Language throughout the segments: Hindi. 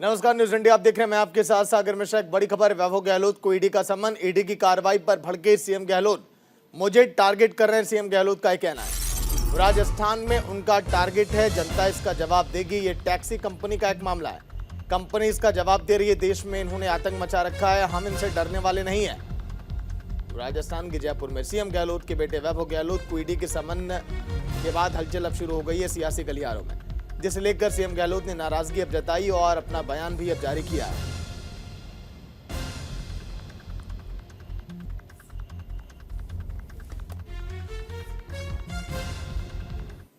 नमस्कार, न्यूज इंडिया आप देख रहे हैं। मैं आपके साथ सागर मिश्रा। एक बड़ी खबर, वैभव गहलोत को ईडी का सम्मन। ईडी की कार्रवाई पर भड़के सीएम गहलोत। मुझे टारगेट कर रहे हैं, सीएम गहलोत का कहना है। राजस्थान में उनका टारगेट है, जनता इसका जवाब देगी। ये टैक्सी कंपनी का एक मामला है, कंपनी इसका जवाब दे रही है। देश में इन्होंने आतंक मचा रखा है, हम इनसे डरने वाले नहीं है। राजस्थान के जयपुर में सीएम गहलोत के बेटे वैभव गहलोत को ईडी के सम्मन के बाद हलचल अब शुरू हो गई है सियासी गलियारों में, जिसे लेकर सीएम गहलोत ने नाराजगी अब जताई और अपना बयान भी अब जारी किया है।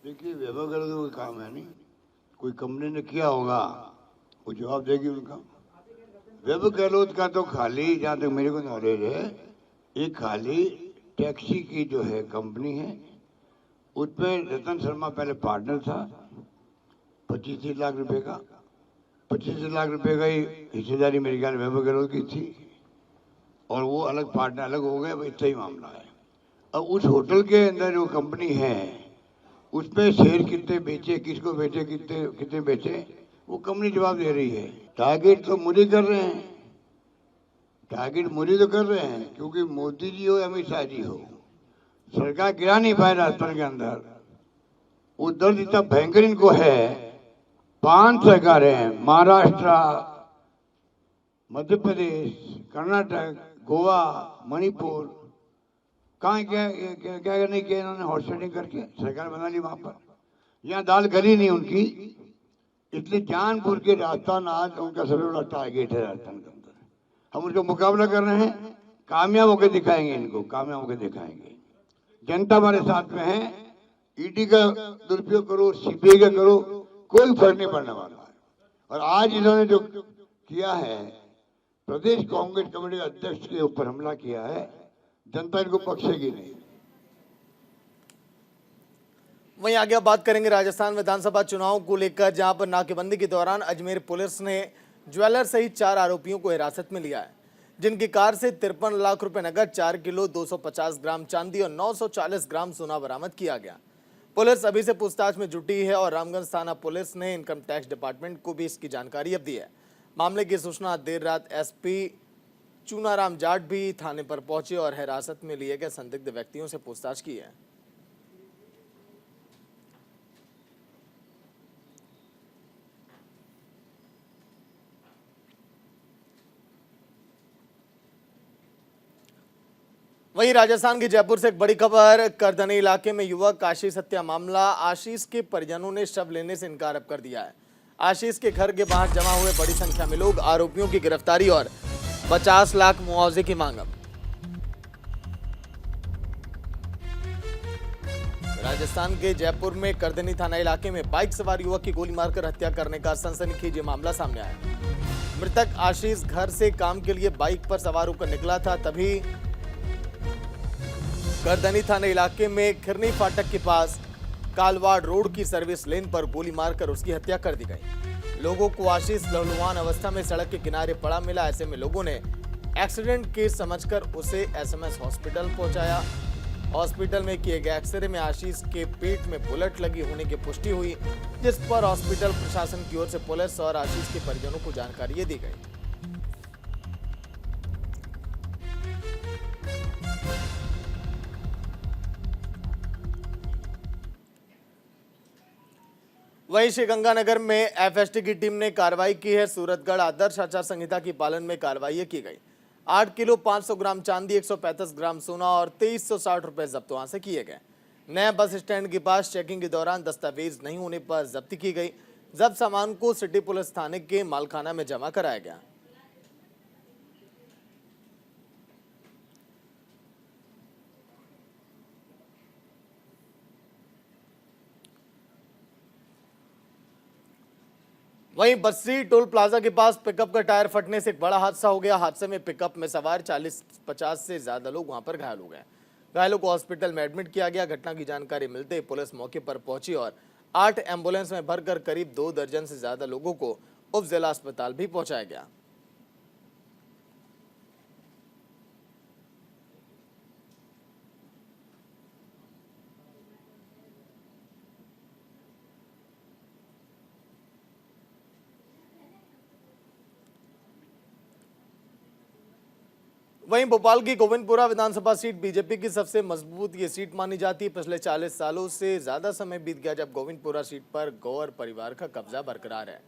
देखिए, वैभव गहलोत का कोई काम है नहीं, कोई कंपनी ने किया होगा वो जवाब देगी उनका। वैभव गहलोत का तो खाली, जहाँ तक मेरे को नॉलेज है, एक खाली टैक्सी की जो है कंपनी है, उसमें रतन शर्मा पहले पार्टनर था। 25 लाख रुपए का 25 लाख रुपए का ही हिस्सेदारी मेरे ख्याल वैभव गहलोत की थी, और वो अलग पार्टनर अलग हो गए। इतना ही मामला है। अब उस होटल के अंदर जो कंपनी है उसमें शेयर कितने बेचे, किसको बेचे, कितने बेचे, वो कंपनी जवाब दे रही है। टारगेट तो मुझे कर रहे हैं, टारगेट मुझे तो कर रहे हैं, क्योंकि मोदी जी हो या अमित शाह जी हो, सरकार गिरा नहीं पाए राजस्थान के अंदर। वो दर्द इतना भयंकर इनको है। 5 सरकारें हैं, महाराष्ट्र, मध्य प्रदेश, कर्नाटक, गोवा, मणिपुर, कहाँ क्या नहीं किया इन्होंने। हॉर्स राइडिंग करके सरकार बना ली वहां पर। यहाँ दाल गली नहीं उनकी, इसलिए जानबूझ के राजस्थान आज उनका सबसे बड़ा टारगेट है राजस्थान के अंदर। हम उनका मुकाबला कर रहे हैं, कामयाब होकर दिखाएंगे इनको, कामयाब होकर दिखाएंगे। जनता हमारे साथ में है। ईडी का दुरुपयोग करो, सीबीआई का करो, कोई फर्क नहीं पड़ने वाला है। और आज इन्होंने जो किया है, प्रदेश कांग्रेस कमेटी अध्यक्ष के ऊपर हमला किया है, जनता इनको बख्शेगी नहीं। वहीं आगे अब बात करेंगे राजस्थान विधानसभा चुनाव को लेकर, जहां पर नाकेबंदी के दौरान अजमेर पुलिस ने ज्वेलर सहित 4 आरोपियों को हिरासत में लिया है, जिनकी कार से 53 लाख रुपए नगद, 4 किलो 250 ग्राम चांदी और 940 ग्राम सोना बरामद किया गया। पुलिस अभी से पूछताछ में जुटी है और रामगंज थाना पुलिस ने इनकम टैक्स डिपार्टमेंट को भी इसकी जानकारी अब दी है। मामले की सूचना देर रात एसपी चूनाराम जाट भी थाने पर पहुंचे और हिरासत में लिए गए संदिग्ध व्यक्तियों से पूछताछ की है। वहीं राजस्थान के जयपुर से एक बड़ी खबर, करधनी इलाके में युवक आशीष हत्या मामला। आशीष के परिजनों ने शव लेने से इनकार अब कर दिया है। आशीष के घर के बाहर जमा हुए बड़ी संख्या में लोग, आरोपियों की गिरफ्तारी और 50 लाख मुआवजे की मांग। राजस्थान के जयपुर में करधनी थाना इलाके में बाइक सवार युवक की गोली मारकर हत्या करने का सनसनीखेज मामला सामने आया। मृतक आशीष घर से काम के लिए बाइक पर सवार होकर निकला था, तभी करधनी थाना इलाके में खिरनी फाटक के पास कालवाड़ रोड की सर्विस लेन पर गोली मारकर उसकी हत्या कर दी गई। लोगों को आशीष लहलुहान अवस्था में सड़क के किनारे पड़ा मिला। ऐसे में लोगों ने एक्सीडेंट केस समझकर उसे एसएमएस हॉस्पिटल पहुंचाया। हॉस्पिटल में किए गए एक्सरे में आशीष के पेट में बुलेट लगी होने की पुष्टि हुई, जिस पर हॉस्पिटल प्रशासन की ओर से पुलिस और आशीष के परिजनों को जानकारी दी गई। वहीं श्रीगंगानगर में एफएसटी की टीम ने कार्रवाई की है। सूरतगढ़ आदर्श आचार संहिता की पालन में कार्रवाई की गई। 8 किलो 500 ग्राम चांदी, 135 ग्राम सोना और 2360 रुपए जब्त वहां से किए गए। नए बस स्टैंड के पास चेकिंग के दौरान दस्तावेज नहीं होने पर जब्ती की गई। जब्त सामान को सिटी पुलिस थाने के मालखाना में जमा कराया गया। वहीं बस्सी टोल प्लाजा के पास पिकअप का टायर फटने से एक बड़ा हादसा हो गया। हादसे में पिकअप में सवार 40-50 से ज्यादा लोग वहां पर घायल हो गए। घायलों को हॉस्पिटल में एडमिट किया गया। घटना की जानकारी मिलते ही पुलिस मौके पर पहुंची और 8 एम्बुलेंस में भरकर करीब 2 दर्जन से ज्यादा लोगों को उप जिला अस्पताल भी पहुंचाया गया। वहीं भोपाल की गोविंदपुरा विधानसभा सीट बीजेपी की सबसे मजबूत ये सीट मानी जाती है। पिछले 40 सालों से ज्यादा समय बीत गया जब गोविंदपुरा सीट पर गौर परिवार का कब्जा बरकरार है।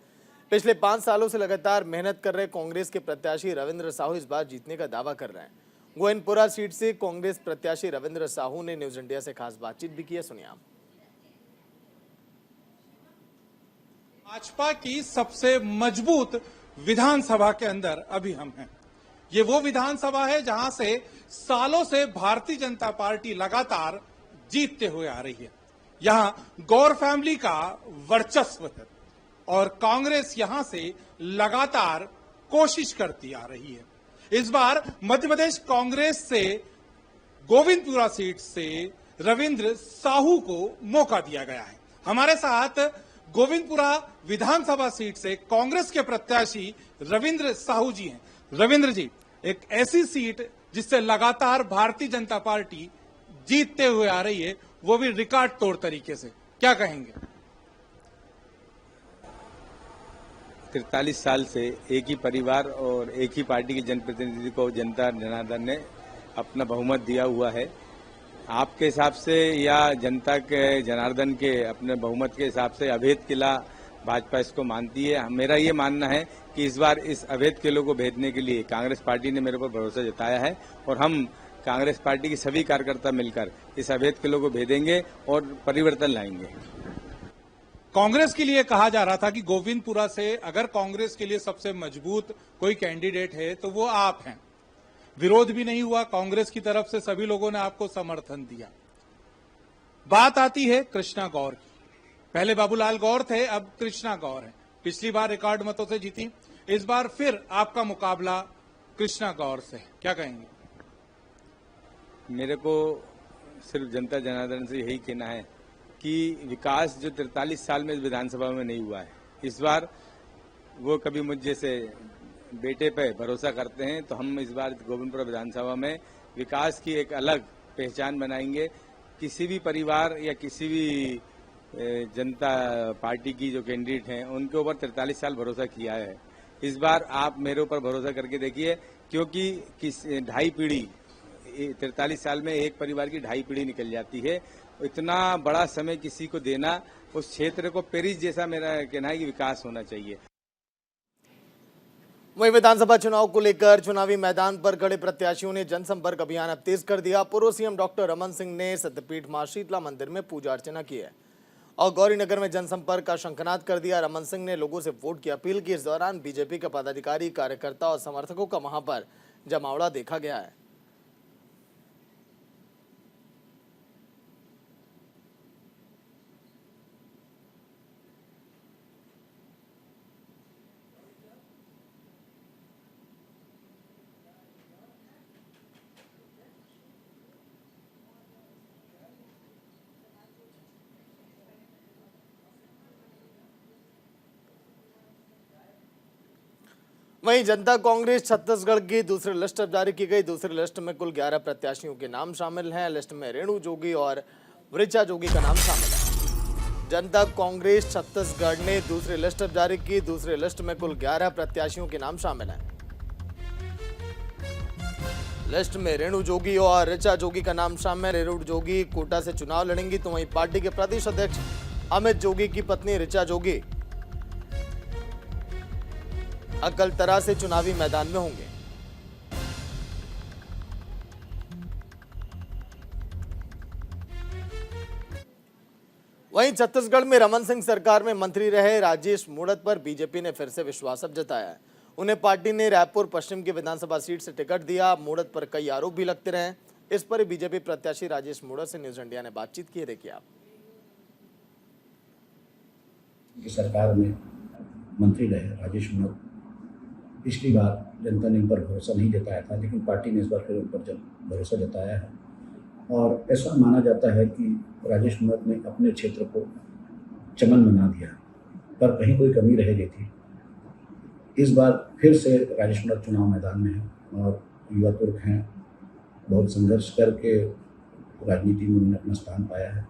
पिछले 5 सालों से लगातार मेहनत कर रहे कांग्रेस के प्रत्याशी रविंद्र साहू इस बार जीतने का दावा कर रहे हैं। गोविंदपुरा सीट से कांग्रेस प्रत्याशी रविंद्र साहू ने न्यूज इंडिया से खास बातचीत भी की है, सुनिए आप। भाजपा की सबसे मजबूत विधानसभा के अंदर अभी हम हैं। ये वो विधानसभा है जहां से सालों से भारतीय जनता पार्टी लगातार जीतते हुए आ रही है। यहां गौर फैमिली का वर्चस्व है और कांग्रेस यहां से लगातार कोशिश करती आ रही है। इस बार मध्य प्रदेश कांग्रेस से गोविंदपुरा सीट से रविंद्र साहू को मौका दिया गया है। हमारे साथ गोविंदपुरा विधानसभा सीट से कांग्रेस के प्रत्याशी रविंद्र साहू जी हैं। रविंद्र जी, एक ऐसी सीट जिससे लगातार भारतीय जनता पार्टी जीतते हुए आ रही है, वो भी रिकॉर्ड तोड़ तरीके से, क्या कहेंगे? 43 साल से एक ही परिवार और एक ही पार्टी के जनप्रतिनिधि को जनता जनार्दन ने अपना बहुमत दिया हुआ है। आपके हिसाब से या जनता के जनार्दन के अपने बहुमत के हिसाब से अभेद किला भाजपा इसको मानती है। मेरा ये मानना है कि इस बार इस अभेद किले को भेदने के लिए कांग्रेस पार्टी ने मेरे पर भरोसा जताया है और हम कांग्रेस पार्टी के सभी कार्यकर्ता मिलकर इस अभेद किले को भेदेंगे और परिवर्तन लाएंगे। कांग्रेस के लिए कहा जा रहा था कि गोविंदपुरा से अगर कांग्रेस के लिए सबसे मजबूत कोई कैंडिडेट है तो वो आप हैं। विरोध भी नहीं हुआ कांग्रेस की तरफ से, सभी लोगों ने आपको समर्थन दिया। बात आती है कृष्णा गौर की। पहले बाबूलाल गौर थे, अब कृष्णा गौर है। पिछली बार रिकॉर्ड मतों से जीती, इस बार फिर आपका मुकाबला कृष्णा गौर से है, क्या कहेंगे? मेरे को सिर्फ जनता जनार्दन से यही कहना है कि विकास जो 43 साल में इस विधानसभा में नहीं हुआ है, इस बार वो कभी मुझ जैसे बेटे पे भरोसा करते हैं तो हम इस बार गोविंदपुरा विधानसभा में विकास की एक अलग पहचान बनाएंगे। किसी भी परिवार या किसी भी जनता पार्टी की जो कैंडिडेट हैं उनके ऊपर 43 साल भरोसा किया है। इस बार आप मेरे ऊपर भरोसा करके देखिए, क्योंकि ढाई पीढ़ी 43 साल में एक परिवार की ढाई पीढ़ी निकल जाती है। इतना बड़ा समय किसी को देना, उस क्षेत्र को पेरिस जैसा मेरा कहना है कि विकास होना चाहिए। वहीं विधानसभा चुनाव को लेकर चुनावी मैदान पर खड़े प्रत्याशियों ने जनसंपर्क अभियान अब तेज कर दिया। पूर्व सीएम डॉक्टर रमन सिंह ने सत्यपीठ मां शीतला मंदिर में पूजा अर्चना की है और गौरीनगर में जनसंपर्क का शंखनाद कर दिया। रमन सिंह ने लोगों से वोट की अपील की। इस दौरान बीजेपी के पदाधिकारी, कार्यकर्ता और समर्थकों का वहां पर जमावड़ा देखा गया है। वहीं जनता कांग्रेस छत्तीसगढ़ की दूसरी लिस्ट अब जारी की गई। दूसरी लिस्ट में कुल 11 प्रत्याशियों के नाम शामिल हैं। लिस्ट में रेणु जोगी और ऋचा जोगी का नाम शामिल है। जनता कांग्रेस छत्तीसगढ़ ने दूसरी लिस्ट अब जारी की। दूसरी लिस्ट में कुल 11 प्रत्याशियों के नाम शामिल हैं। लिस्ट में रेणु जोगी और ऋचा जोगी का नाम शामिल है। रेणु जोगी कोटा से चुनाव लड़ेंगी, तो वहीं पार्टी के प्रदेश अध्यक्ष अमित जोगी की पत्नी ऋचा जोगी अकलतरा से चुनावी मैदान में होंगे। वहीं छत्तीसगढ़ में रमन सिंह सरकार में मंत्री रहे राजेश मूणत पर बीजेपी ने फिर से विश्वास अब जताया है। उन्हें पार्टी ने रायपुर पश्चिम की विधानसभा सीट से टिकट दिया। मूणत पर कई आरोप भी लगते रहे। इस पर बीजेपी प्रत्याशी राजेश मूणत से न्यूज इंडिया ने बातचीत की। देखिए आप। सरकार में मंत्री रहे राजेश मूणत, पिछली बार जनता ने उन पर भरोसा नहीं जताया था, लेकिन पार्टी ने इस बार फिर उन पर भरोसा जताया है और ऐसा माना जाता है कि राजेश मूणत ने अपने क्षेत्र को चमन बना दिया, पर कहीं कोई कमी रह गई थी। इस बार फिर से राजेश मूणत चुनाव मैदान में है और युवा तुर्क हैं, बहुत संघर्ष करके राजनीति में उन्होंने अपना स्थान पाया है।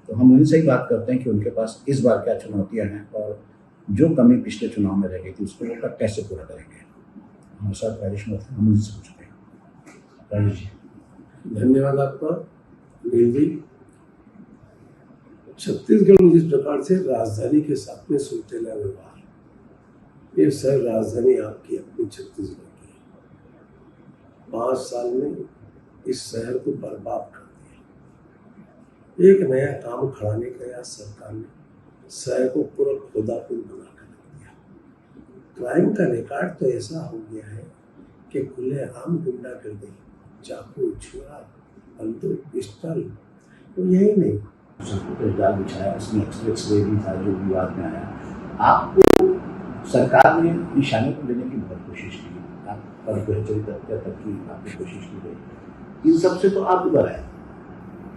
तो हम उनसे ही बात करते हैं कि उनके पास इस बार क्या चुनौतियाँ हैं और जो कमी पिछले चुनाव में रह गई थी उसको वो कैसे पूरा करेंगे। हमारे साथ राजेश मूणत हम उनसे पूछते हैं। राजेश जी। धन्यवाद आपका नील जी। छत्तीसगढ़ में जिस प्रकार से राजधानी के साथ में सुलझेला व्यवहार, ये सर राजधानी आपकी अपनी छत्तीसगढ़ की है। 5 साल में इस शहर को बर्बाद कर दिया। एक नया काम खड़ा नहीं किया सरकार ने, शहर को पूरा खुदापुर बना कर रख दिया। क्राइम का रिकॉर्ड तो ऐसा हो गया है कि खुलेआम गुंडागर्दी, चाकू, छुरा, बंदूक, पिस्टल, तो यही नहीं, सबको पे जाल बिछाया, इसमें एक्सप्रेस वे भी था जो विवाद में आया। आपको सरकार ने निशाने पर लेने की बहुत कोशिश की, आप पर बेहतरी तक की आपने कोशिश की गई, इन सब से तो आप उबर आए।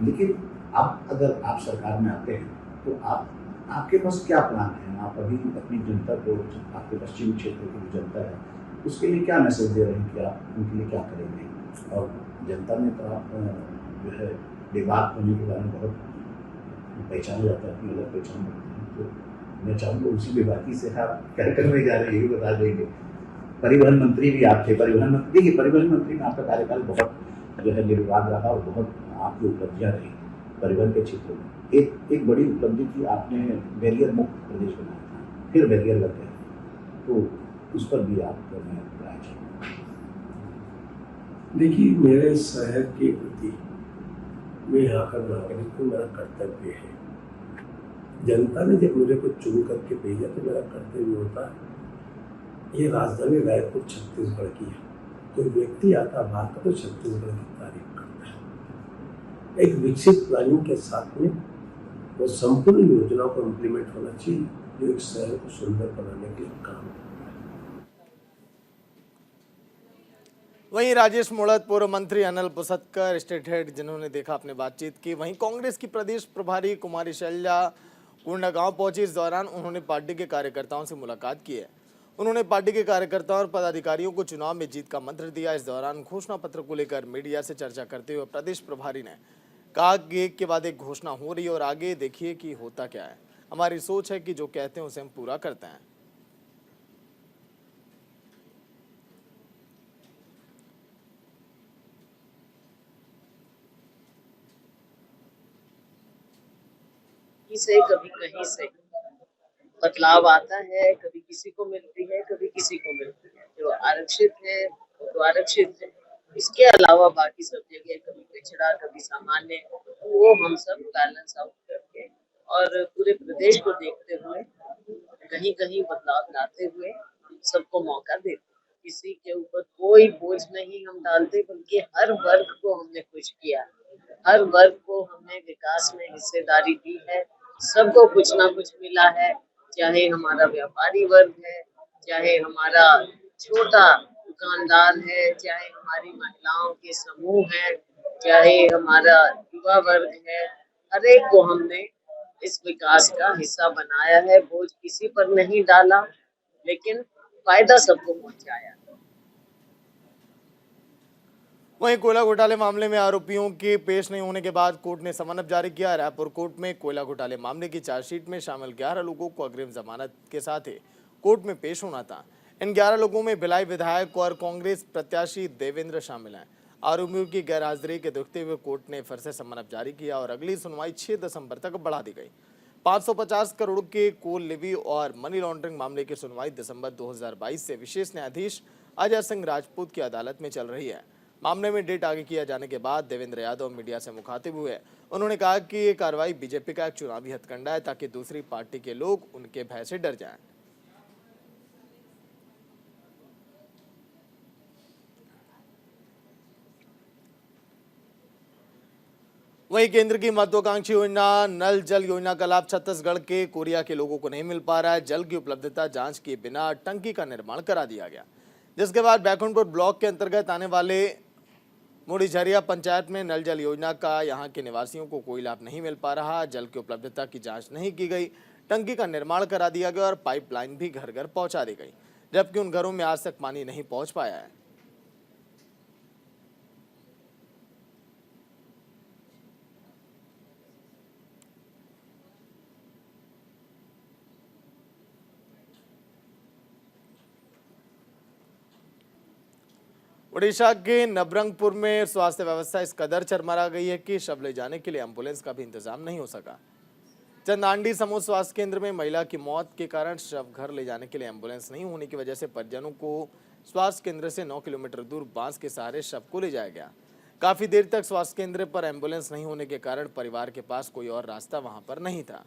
लेकिन अब अगर आप सरकार में आते हैं तो आपके पास क्या प्लान है? आप अभी अपनी जनता को, आपके पश्चिमी क्षेत्र की जो जनता है, उसके लिए क्या मैसेज दे रहे हैं कि आप उनके लिए क्या करेंगे? और जनता में तो आप जो है बेबाक होने के बारे में बहुत पहचाना जाता है, अपनी अलग पहचान रखते हैं। तो मैं चाहूँगा उसी बेबाकी से आप क्या करने जा रहे हैं ये भी बता देंगे। परिवहन मंत्री भी आप थे, परिवहन मंत्री में आपका कार्यकाल बहुत जो है निर्विवाद रहा और बहुत आपकी उपलब्धियाँ रही परिवहन के क्षेत्र में। एक बड़ी उपलब्धि थी, आपने बैरियर मुक्त प्रदेश बनाया था, फिर बैरियर लग गए, तो उस पर भी आपको मैं राय चाहूँगा। देखिए, मेरे शहर के प्रति मैं यहाँ का नागरिक हूँ, मेरा कर्तव्य है। जनता ने जब मुझे को चुन करके भेजा तो मेरा कर्तव्य होता है। ये राजधानी रायपुर छत्तीसगढ़ की है, कोई व्यक्ति आता बाहर का तो छत्तीसगढ़ की तारीफ करता है। एक विकसित प्लानिंग के साथ में वो संपूर्ण योजनाओं को इम्प्लीमेंट होना चाहिए जो एक शहर को सुंदर बनाने के लिए काम है। वहीं राजेश मूणत, पूर्व मंत्री अनिल पुसतकर, स्टेट हेड जिन्होंने देखा अपने बातचीत की। वहीं कांग्रेस की प्रदेश प्रभारी कुमारी शैलजा कोंडागांव पहुंची। इस दौरान उन्होंने पार्टी के कार्यकर्ताओं से मुलाकात की है। उन्होंने पार्टी के कार्यकर्ताओं और पदाधिकारियों को चुनाव में जीत का मंत्र दिया। इस दौरान घोषणा पत्र को लेकर मीडिया से चर्चा करते हुए प्रदेश प्रभारी ने कहा कि एक के बाद एक घोषणा हो रही है और आगे देखिए कि होता क्या है। हमारी सोच है कि जो कहते हैं उसे हम पूरा करते हैं। से कभी कहीं से बदलाव आता है, कभी किसी को मिलती है, कभी किसी को मिलती है। जो आरक्षित है वो तो आरक्षित है, इसके अलावा बाकी सब जगह कभी पिछड़ा कभी सामान्य, वो हम सब बैलेंस आउट करके और पूरे प्रदेश को देखते हुए कहीं कहीं बदलाव लाते हुए सबको मौका देते। किसी के ऊपर कोई बोझ नहीं हम डालते, बल्कि हर वर्ग को हमने कुछ किया, हर वर्ग को हमने विकास में हिस्सेदारी दी है, सबको कुछ ना कुछ मिला है। चाहे हमारा व्यापारी वर्ग है, चाहे हमारा छोटा दुकानदार है, चाहे हमारी महिलाओं के समूह है, चाहे हमारा युवा वर्ग है, हर एक को हमने इस विकास का हिस्सा बनाया है। बोझ किसी पर नहीं डाला, लेकिन फायदा सबको पहुंचाया। वहीं कोयला घोटाले मामले में आरोपियों के पेश नहीं होने के बाद कोर्ट ने समन जारी किया। रायपुर कोर्ट में कोयला घोटाले मामले की चार्जशीट में शामिल 11 लोगों को अग्रिम जमानत के साथ ही कोर्ट में पेश होना था। इन 11 लोगों में भिलाई विधायक और कांग्रेस प्रत्याशी देवेंद्र शामिल हैं। आरोपियों की गैरहाजिरी के देखते हुए कोर्ट ने फिर से समन जारी किया और अगली सुनवाई 6 दिसंबर तक बढ़ा दी गई। 550 करोड़ के कोल लिवी और मनी लॉन्ड्रिंग मामले की सुनवाई दिसंबर 2022 से विशेष न्यायाधीश अजय सिंह राजपूत की अदालत में चल रही है। मामले में डेट आगे किया जाने के बाद देवेंद्र यादव मीडिया से मुखातिब हुए। उन्होंने कहा कि ये कार्रवाई बीजेपी का एक चुनावी हथकंडा है ताकि दूसरी पार्टी के लोग उनके भय से डर जाएं। वहीं केंद्र की महत्वाकांक्षी योजना नल जल योजना का लाभ छत्तीसगढ़ के कोरिया के लोगों को नहीं मिल पा रहा है। जल की उपलब्धता जांच किए बिना टंकी का निर्माण करा दिया गया, जिसके बाद बैकुंठपुर ब्लॉक के अंतर्गत आने वाले मुड़ीझरिया पंचायत में नल जल योजना का यहां के निवासियों को कोई लाभ नहीं मिल पा रहा। जल की उपलब्धता की जांच नहीं की गई, टंकी का निर्माण करा दिया गया और पाइपलाइन भी घर घर पहुंचा दी गई, जबकि उन घरों में आज तक पानी नहीं पहुंच पाया है। उड़ीसा के नवरंगपुर में स्वास्थ्य व्यवस्था इस कदर चरमरा गई है कि शव ले जाने के लिए एम्बुलेंस का भी इंतजाम नहीं हो सका। चंदांडी समूह स्वास्थ्य केंद्र में महिला की मौत के कारण शव घर ले जाने के लिए एम्बुलेंस नहीं होने की वजह से परिजनों को स्वास्थ्य केंद्र से 9 किलोमीटर दूर बांस के सहारे शव को ले जाया गया। काफी देर तक स्वास्थ्य केंद्र पर एम्बुलेंस नहीं होने के कारण परिवार के पास कोई और रास्ता वहां पर नहीं था।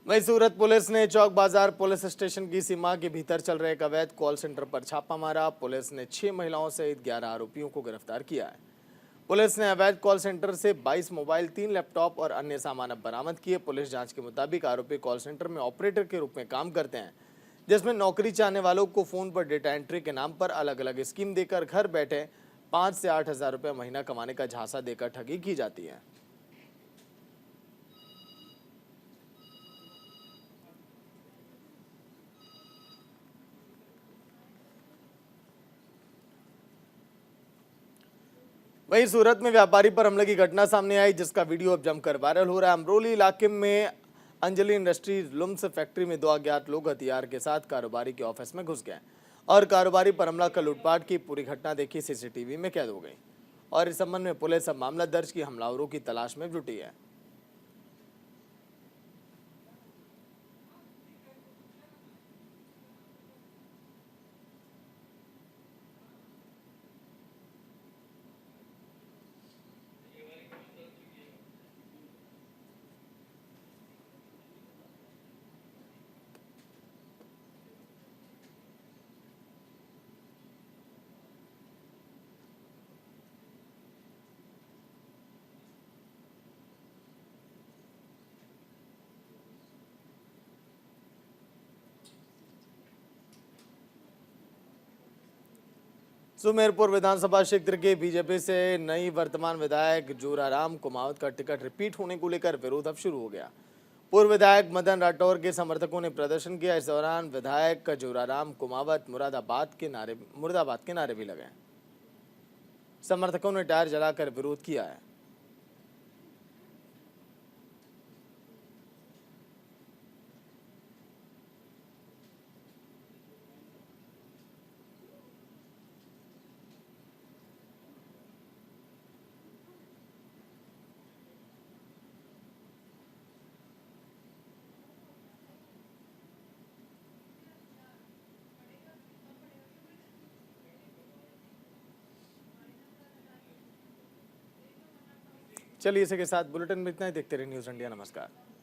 वहीं सूरत पुलिस ने चौक बाजार पुलिस स्टेशन की सीमा के भीतर चल रहे एक अवैध कॉल सेंटर पर छापा मारा। पुलिस ने 6 महिलाओं सहित 11 आरोपियों को गिरफ्तार किया है। पुलिस ने अवैध कॉल सेंटर से 22 मोबाइल, 3 लैपटॉप और अन्य सामान बरामद किए। पुलिस जांच के मुताबिक आरोपी कॉल सेंटर में ऑपरेटर के रूप में काम करते हैं, जिसमें नौकरी चाहने वालों को फोन पर डेटा एंट्री के नाम पर अलग अलग स्कीम देकर घर बैठे 5 से 8 हजार रुपये महीना कमाने का झांसा देकर ठगी की जाती है। वहीं सूरत में व्यापारी पर हमले की घटना सामने आई, जिसका वीडियो अब जमकर वायरल हो रहा है। अमरोली इलाके में अंजलि इंडस्ट्रीज लुम्स फैक्ट्री में 2 अज्ञात लोग हथियार के साथ कारोबारी के ऑफिस में घुस गए और कारोबारी पर हमला कर लूटपाट की पूरी घटना देखी सीसीटीवी में कैद हो गई और इस संबंध में पुलिस अब मामला दर्ज की हमलावरों की तलाश में जुटी है। सुमेरपुर विधानसभा क्षेत्र के बीजेपी से नई वर्तमान विधायक जोराराम कुमावत का टिकट रिपीट होने को लेकर विरोध अब शुरू हो गया। पूर्व विधायक मदन राठौर के समर्थकों ने प्रदर्शन किया। इस दौरान विधायक जोराराम कुमावत मुर्दाबाद के नारे भी लगाए। समर्थकों ने टायर जलाकर विरोध किया है। चलिए इसी के साथ बुलेटिन में इतना ही। देखते रहिए न्यूज़ इंडिया। नमस्कार।